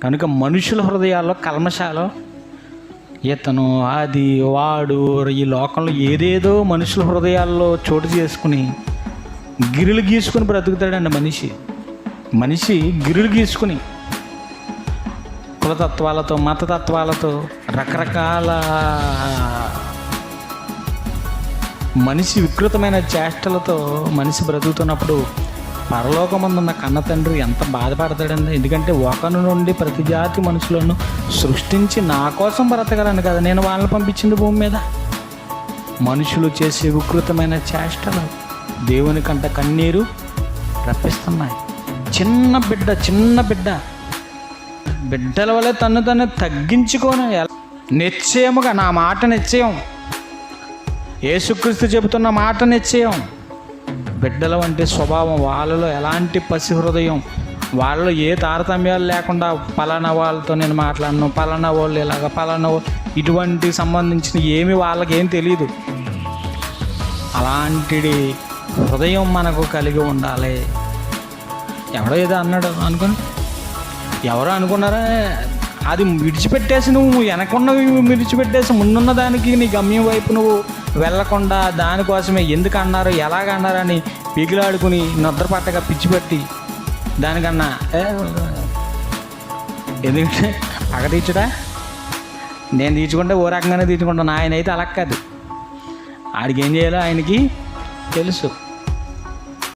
కనుక మనుషుల హృదయాల్లో కల్మషాలు, ఇతను అది వాడు ఈ లోకంలో ఏదేదో మనుషుల హృదయాల్లో చోటు చేసుకుని గిరులు గీసుకుని బ్రతుకుతాడండి మనిషి గిరులు గీసుకుని కులతత్వాలతో, మతతత్వాలతో, రకరకాల మనిషి వికృతమైన చేష్టలతో మనిషి బ్రతుకుతున్నప్పుడు పరలోకమందున్న కన్న తండ్రి ఎంత బాధపడతాడండి. ఎందుకంటే ఒకరి నుండి ప్రతి జాతి మనుషులను సృష్టించి నా కోసం బ్రతకరని కదా నేను వాళ్ళని పంపించింది భూమి మీద. మనుషులు చేసే వికృతమైన చేష్టలు దేవుని కంట కన్నీరు రప్పిస్తున్నాయి. చిన్న బిడ్డల వల్ల తను తగ్గించుకొని నిశ్చయముగా, నా మాట నిశ్చయం, యేసుక్రీస్తు చెబుతున్న మాట నిశ్చయం. బిడ్డల వంటి స్వభావం వాళ్ళలో, ఎలాంటి పసి హృదయం వాళ్ళలో, ఏ తారతమ్యాలు లేకుండా పలానా వాళ్ళతో నేను మాట్లాడను, పలానా వాళ్ళు ఇలాగ, పలానా ఇటువంటి సంబంధించిన ఏమి వాళ్ళకి ఏం తెలియదు. అలాంటి హృదయం మనకు కలిగి ఉండాలి. ఎవడో ఏదో అన్నాడు అనుకుని, ఎవరో అనుకున్నారా, అది విడిచిపెట్టేసి నువ్వు వెనకున్నవి విడిచిపెట్టేసి ముందున్న దానికి నీ గమ్యం వైపు నువ్వు వెళ్ళకుండా దానికోసమే ఎందుకు అన్నారు, ఎలాగ అన్నారని పీకిలాడుకుని నిద్ర పట్టగా పిచ్చిపెట్టి దానికన్నా ఎందుకంటే పగ తీర్చుడా, నేను తీర్చుకుంటే ఓ రకంగానే తీర్చుకుంటాను. ఆయన అయితే అలా కాదు, ఆడికి ఏం చేయాలో ఆయనకి తెలుసు.